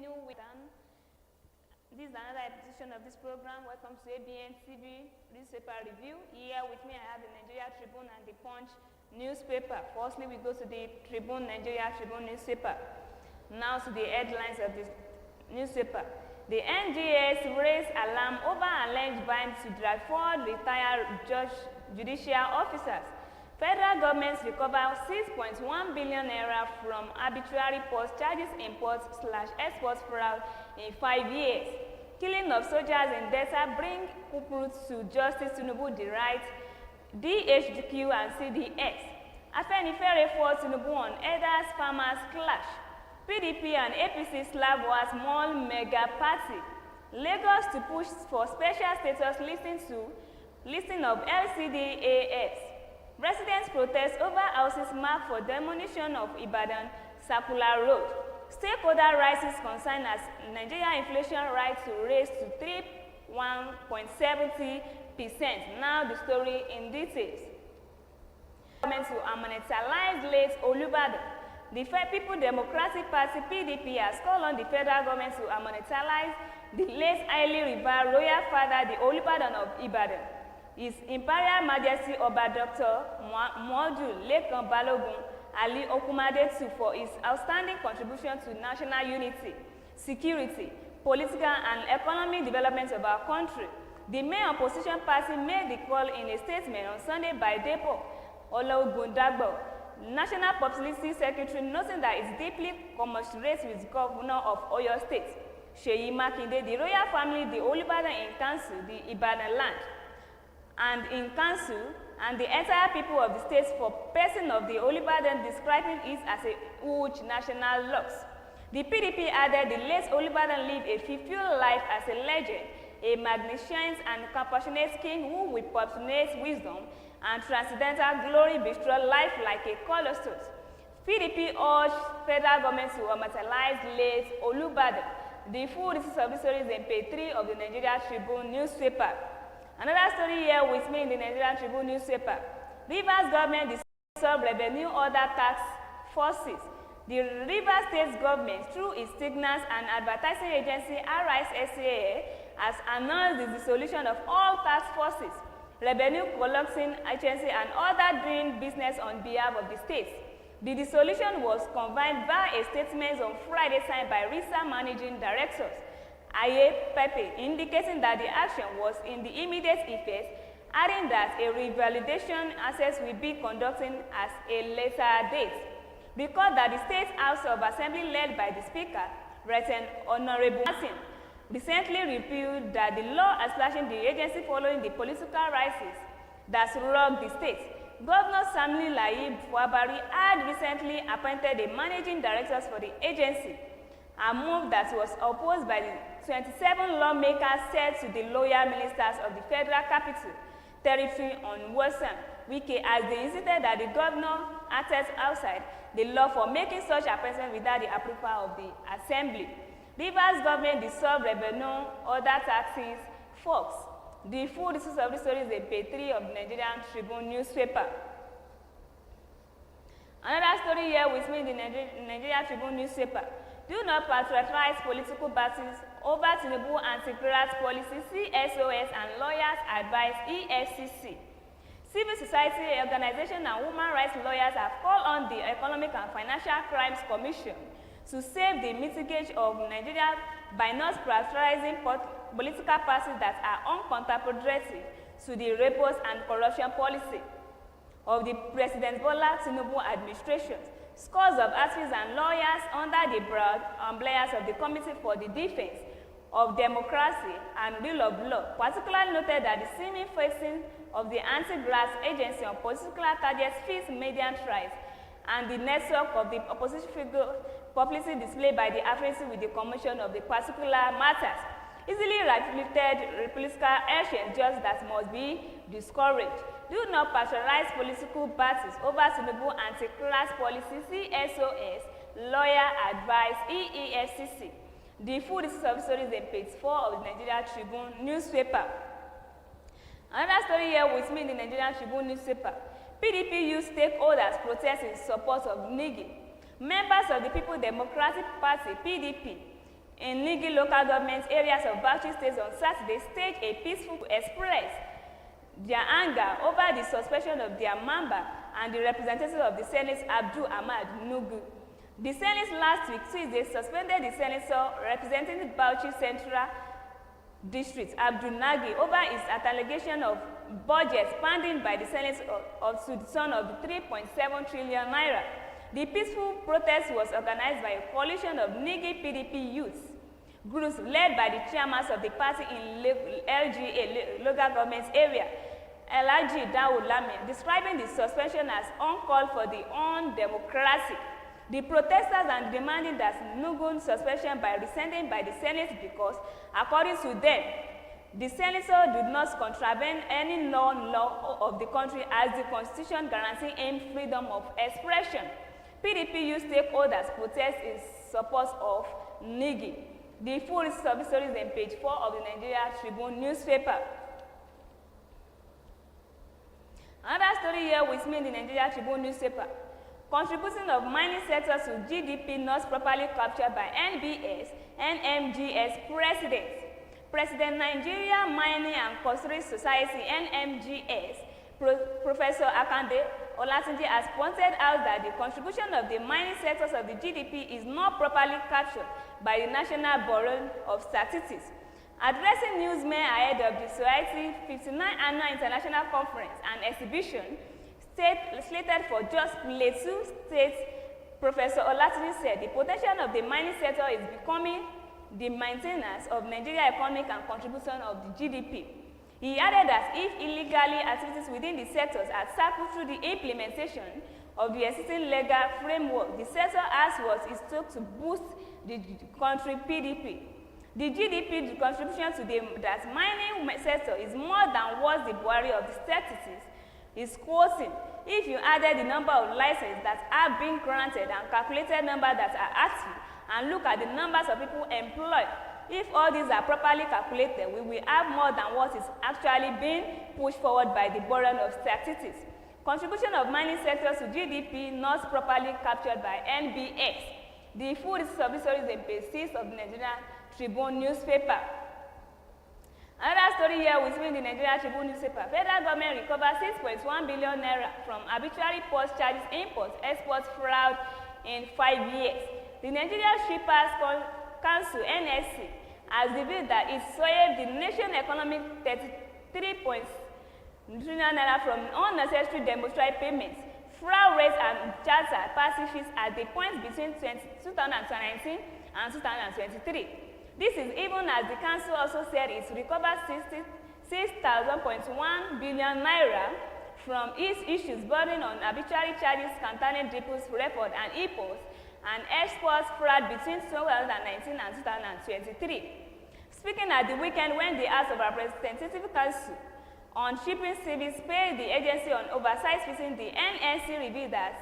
continue with this is another edition of this program. Welcome to Abntv newspaper review. Here with me I have the Nigeria Tribune and the Punch newspaper. Firstly, we go to the Nigeria Tribune newspaper. Now to the headlines of this newspaper. The NGS raised alarm over alleged ban to drag 4 retired judicial officers. Federal governments recover 6.1 billion naira from arbitrary post charges import/export fraud in 5 years. Killing of soldiers in Delta bring culprits to Justice Tinubu the right. DHQ and CDS. Abntv for Tinubu on elders farmers clash. PDP and APC slap was small mega party. Lagos to push for special status listing of LCDAS. Residents protest over houses marked for demolition of Ibadan Circular Road. Stakeholder rises concern as Nigeria inflation rate to raise to 1.70%. Now the story in details. Government to monetize late Olubadan. The People Democratic Party (PDP) has called on the federal government to monetize the late highly revered royal father, the Olubadan of Ibadan. His Imperial Majesty Oba Dr. Modu Lekan Balogun Ali Okumade II for his outstanding contribution to national unity, security, political and economic development of our country. The main opposition party made the call in a statement on Sunday by Depo Ologundagbo, National Publicity Secretary, noting that it's deeply commiserates with the Governor of Oyo State, Seyi Makinde, the royal family, the Olubadan in Council, the Ibadan land, and in Council, and the entire people of the state for person of the Olubadan, describing it as a huge national loss. The PDP added the late Olubadan lived a fulfilled life as a legend, a magnificent and compassionate king who with passionate wisdom and transcendental glory bestowed life like a colossus. PDP urged federal government to materialize late Olubadan. The full details of the story is in page 3 of the Nigeria Tribune newspaper. Another story here with me in the Nigerian Tribune newspaper. Rivers government dissolved revenue order tax forces. The Rivers State government, through its signals and advertising agency RISSAA, has announced the dissolution of all tax forces, revenue collecting agency, and other doing business on behalf of the state. The dissolution was convened by a statement on Friday signed by RISA managing directors Aye Pepe, indicating that the action was in the immediate effect, adding that a revalidation access will be conducted at a later date. Because that the State House of Assembly led by the Speaker, Reverend Honorable Martin, recently repealed that the law establishing the agency following the political crisis that rocked the state. Governor Samli Laib Fuabari had recently appointed the managing directors for the agency, a move that was opposed by the 27 lawmakers said to the loyal ministers of the Federal Capital Territory on OSUN, as they insisted that the governor acted outside the law for making such appointments without the approval of the Assembly. Rivers government dissolved revenue order taxes force. The full details of the story is in page 3 of the Nigerian Tribune newspaper. Another story here with me in the Nigerian Tribune newspaper. Do not patronize political parties over Tinubu anti-graft policy. CSOS and lawyers advise EFCC. Civil society organizations and human rights lawyers have called on the Economic and Financial Crimes Commission to save the mitigation of Nigeria by not patronizing political parties that are uncontemporary to the rapes and corruption policy of the President Bola Tinubu administration. Scores of activists and lawyers under the broad umbrellas of the Committee for the Defense of Democracy and Rule of Law particularly noted that the seeming fixing of the anti-graft agency on political targets fits median trials and the network of the opposition figure publicly displayed by the agency with the commission of the particular matters. Easily reflected political action just that must be discouraged. Do not patronize political parties over Tinubu anti-graft policy. CSOS, lawyer advice EFCC. The full details of the story is in page 4 of the Nigeria Tribune newspaper. Another story here with me in the Nigerian Tribune newspaper. PDP youth stakeholders protest in support of Nigi. Members of the People Democratic Party (PDP) in Nigi local government areas of Bauchi State on Saturday staged a peaceful express their anger over the suspension of their member and the representative of the Senate, Abdul Ahmad Nugu. The Senate last week, Tuesday, suspended the senator representing Bauchi Central District, Abdul Nagi, over his allegation of budget spending by the Senate to the tune of 3.7 trillion naira. The peaceful protest was organized by a coalition of Nigi PDP youth groups led by the chairman of the party in LGA, local government area, Elaji Dawood Lami, describing the suspension as uncalled for the undemocratic. The protesters are demanding that Nugun's suspension by rescinding by the Senate because, according to them, the senator did not contravene any law of the country as the constitution guarantees him freedom of expression. PDP youth stakeholders protest in support of Nigi. The full list of the stories on page 4 of the Nigeria Tribune newspaper. Another story here with me in the Nigeria Tribune newspaper. Contribution of mining sector to GDP not properly captured by NMGS President. President Nigeria Mining and Construction Society NMGS, Professor Akande Olatunji has pointed out that the contribution of the mining sectors of the GDP is not properly captured by the National Bureau of Statistics. Addressing newsmen ahead of the Society's 59th Annual International Conference and Exhibition, slated for just Plateau State, Professor Olatunji said the potential of the mining sector is becoming the maintenance of Nigeria's economic and contribution of the GDP. He added that if illegally activities within the sectors are tackled through the implementation of the existing legal framework, the sector as was is took to boost the country PDP. The GDP contribution to the mining sector is more than what the Bureau of the Statistics is quoting. If you added the number of licenses that are being granted and calculated numbers that are active and look at the numbers of people employed, if all these are properly calculated, we will have more than what is actually being pushed forward by the Bureau of Statistics. Contribution of mining sectors to GDP not properly captured by NBS. The full list of the stories in page 6 of the Nigerian Tribune newspaper. Another story here with me in the Nigeria Tribune newspaper. Federal government recovered 6.1 billion naira from arbitrary post charges, import, export fraud in 5 years. The Nigeria Shippers Council (NSC) has revealed that it saved the nation economic 33.0 trillion naira from unnecessary demonstratory payments, fraud rates, and charter passing fees at the point between 2019 and 2023. This is even as the council also said it recovered 6,000.1 billion naira from its issues burden on arbitrary charges, concerning depots, record, and imports and exports fraud between 2019 and 2023. Speaking at the weekend when the House of Representative Council on Shipping Service paid the agency on oversized fishing, the NSC revealed that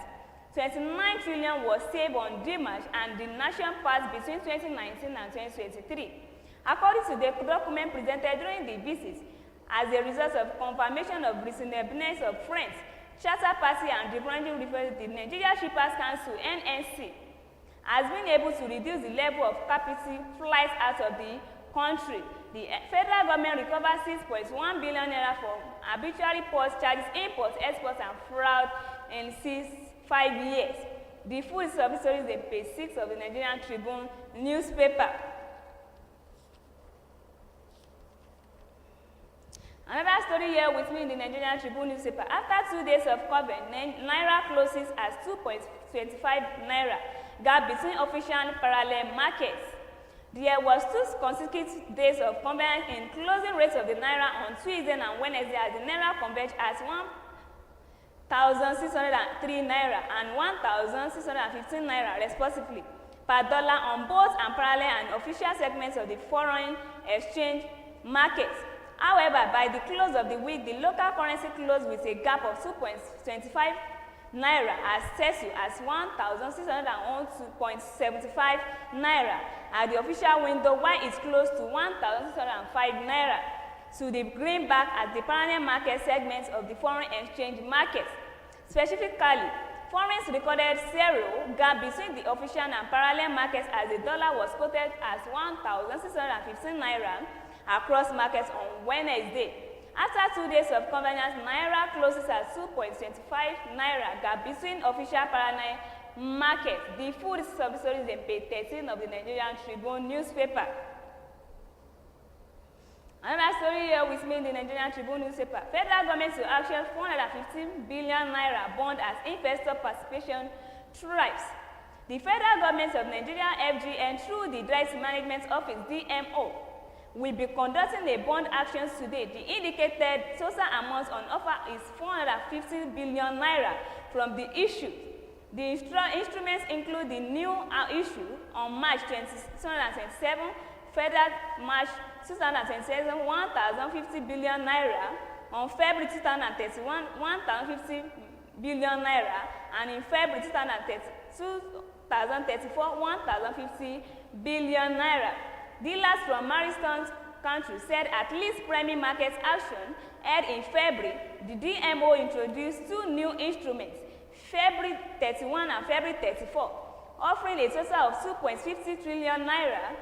29 trillion was saved on demarche and the nation passed between 2019 and 2023. According to the document presented during the visit, as a result of confirmation of reasonableness of friends, charter party and rebranding referred, the Nigeria Shippers Council (NNC) has been able to reduce the level of capital flights out of the country. The federal government recovered 6.1 billion naira from arbitrary post charges, imports, exports, and fraud in 5 years. The full story is in page 6 of the Nigerian Tribune newspaper. Another story here with me in the Nigerian Tribune newspaper. After 2 days of COVID, Naira closes at 2.25 Naira, gap between official and parallel markets. There was 2 consecutive days of convergence in closing rates of the Naira on Tuesday and Wednesday as the Naira converged at 1,603 Naira and 1,615 Naira respectively per dollar on both and parallel and official segments of the foreign exchange markets. However, by the close of the week, the local currency closed with a gap of 2.25 Naira as Celsius as 1,602.75 Naira at the official window, while it closed to 1,605 Naira to the greenback at the parallel market segments of the foreign exchange markets. Specifically, Foreigns recorded zero gap between the official and parallel markets as the dollar was quoted as 1,615 naira across markets on Wednesday. After 2 days of convergence, naira closes at 2.25 naira gap between official parallel markets. The full sub-story is in page 13 of the Nigerian Tribune newspaper. Another story here with me in the Nigerian Tribune newspaper. Federal government to auction 415 billion naira bond as investor participation thrives. The federal government of Nigeria FGN through the Rights Management Office DMO will be conducting a bond auction today. The indicated total amount on offer is 450 billion naira from the issue. The instruments include the new issue on March 2027, federal March 2027, 1,050 billion naira, on February 2031, 1,050 billion naira, and in February 2034, 1,050 billion naira. Dealers from Maritime countries said at least primary market action held in February. The DMO introduced two new instruments, February 31 and February 34, offering a total of 2.50 trillion naira